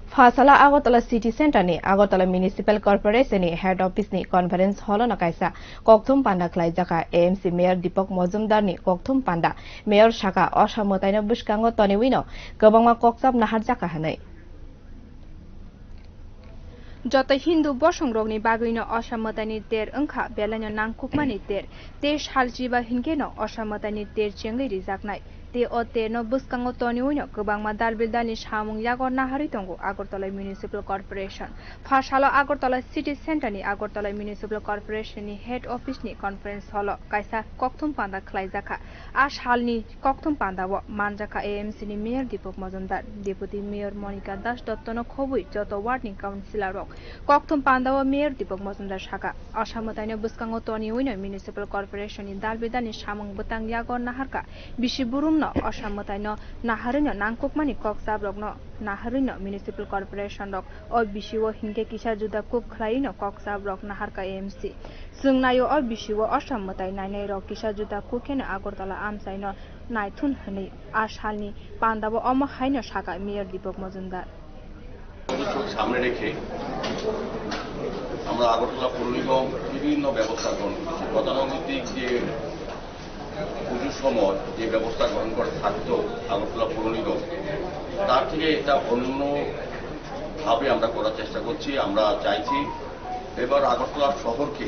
Fasala Agotala City Center ni Agotala Municipal Corporation ni Head Office ni Conference Hall na kaisa Kokthum Panda Khlai jaka AMC Mayor Deepak Mojumdar ni Kokthum Panda Mayor Shaka Osamotaina Buskango Toniwino Gobangma Kokchap Nahar jaka hanai Jota Hindu Bosongrogni Bagino Osamotaini Ter Unka Belano Nangkukmani Ter Te Shaljiba Hingeno Osamotaini Ter Chengi Rijaknai Te Ote no Buskango Toniwino Gobangma Dalbildani Shamung Yago Naharitongo Agortala Municipal Corporation Fasalo Agortala City Center ni Agortala Municipal Corporation ni Head Office ni Conference Hall Kaisa Kokthum Panda Khlaijaka Ashal ni Kokthum Panda wo Manjaka AMC ni Mayor Deepak Mojumdar Deputy Mayor Monica Das Dottono Khobui Joto Ward ni Councilor rok Kokthum Panda wo Mayor Deepak Mojumdar Shaka Osamotaino Buskango Toniwino Municipal Corporation ni Dalbildani Shamung Butang Yago Naharka Bishiburum no Osamotaino Naharino Nangkukmani Kokchap rok no Naharino Municipal Corporation rok o Bishiwo Hingke Kisar Juda Kuk Khlaino Kokchap rok Naharka AMC Sungnayo o Bishiwo Osamotai Nainai rok Kisar Juda Kukeno Agortala Amsaino Naithun Hani Ashalni Pandawo Omo Haino Shaka Mayor Deepak Mojumdar সামনে রেখে আমরা আগরতলা পৌর নিগম বিভিন্ন ব্যবস্থা গ্রহণ করছি গতানুগতিক যে পুজোর সময় যে ব্যবস্থা গ্রহণ করে থাকতো আগরতলা পৌর নিগম তার থেকে এটা অন্যভাবে আমরা করার চেষ্টা করছি আমরা চাইছি এবার আগরতলা শহরকে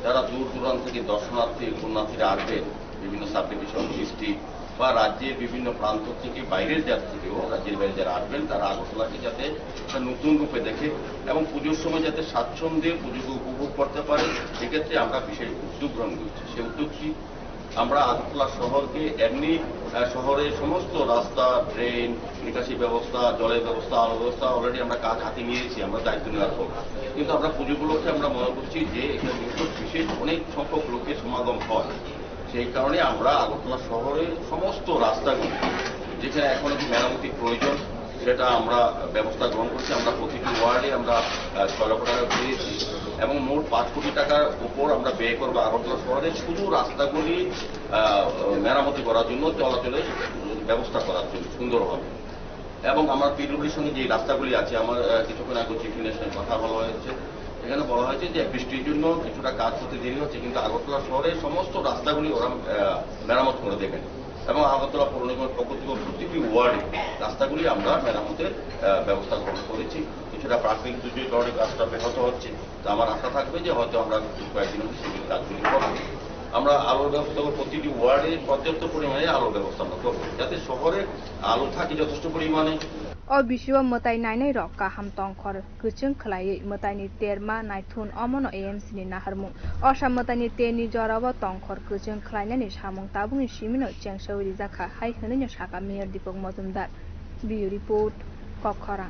যারা দূর দূরান্ত থেকে দর্শনার্থী পুণ্যার্থীরা আসবেন বিভিন্ন সাব ডিভিশন ডিস্ট্রিক্ট বা রাজ্যের বিভিন্ন প্রান্ত থেকে বাইরের যারা থেকেও রাজ্যের বাইরে যারা আসবেন তারা আগরতলাকে যাতে একটা নতুন রূপে দেখে এবং পুজোর সময় যাতে স্বাচ্ছন্দ্যে পুজোকে উপভোগ করতে পারে সেক্ষেত্রে আমরা বিশেষ উদ্যোগ গ্রহণ করছি সেই উদ্যোগটি আমরা আগরতলা শহরকে এমনি শহরের সমস্ত রাস্তা ট্রেন নিকাশি ব্যবস্থা জলের ব্যবস্থা আলো ব্যবস্থা অলরেডি আমরা কাজ হাতে নিয়েছি আমরা দায়িত্ব নেওয়ার পর কিন্তু আমরা পুজোগুলোকে আমরা মনে করছি যে এখানে বিশেষ অনেক সংখ্যক লোকের সমাগম হয় সেই কারণে আমরা আগরতলা শহরের সমস্ত রাস্তাগুলি যেখানে এখন একটু মেরামতির প্রয়োজন সেটা আমরা ব্যবস্থা গ্রহণ করছি আমরা প্রতিটি ওয়ার্ডে আমরা 6 লক্ষ টাকা পেয়েছি এবং মোট 5 কোটি টাকার উপর আমরা ব্যয় করবো আগরতলা শহরের শুধু রাস্তাগুলি মেরামতি করার জন্য চলাচলের ব্যবস্থা করার জন্য সুন্দরভাবে এবং আমার পিডব্লিউডির সঙ্গে যে রাস্তাগুলি আছে আমার কিছুক্ষণ আগে চিফ মিনিস্টারের কথা বলা হয়েছে এখানে বলা হয়েছে যে বৃষ্টির জন্য কিছুটা কাজ করতে দেরি হচ্ছে কিন্তু আগরতলা শহরের সমস্ত রাস্তাগুলি ওরা মেরামত করে দেবেন এবং আগরতলা পৌর নিগমের পক্ষ থেকে প্রতিটি ওয়ার্ডে রাস্তাগুলি আমরা মেরামতের ব্যবস্থা গ্রহণ করেছি কিছুটা প্রাকৃতিক দুর্যোগের কারণে কাজটা ব্যাহত হচ্ছে তা আমার আশা থাকবে যে হয়তো আমরা কয়েকদিনের মধ্যে সেগুলি কাজগুলি করবো আমরা আলোর ব্যবস্থা করবো প্রতিটি ওয়ার্ডে পর্যাপ্ত পরিমাণে আলোর ব্যবস্থা আমরা করবো যাতে শহরে আলো থাকে যথেষ্ট পরিমাণে o bishiwa motai nainai rok kaham tongkhor kuchung khlai motai ni terma naithun omono AMC ni naharmung osam motai ni te ni jorabo tongkhor kuchung khlaina ni samung tabung ni simino chengsau rijaka hai hene ni saka Mayor Deepak Mojumdar Bureau Report Kokhara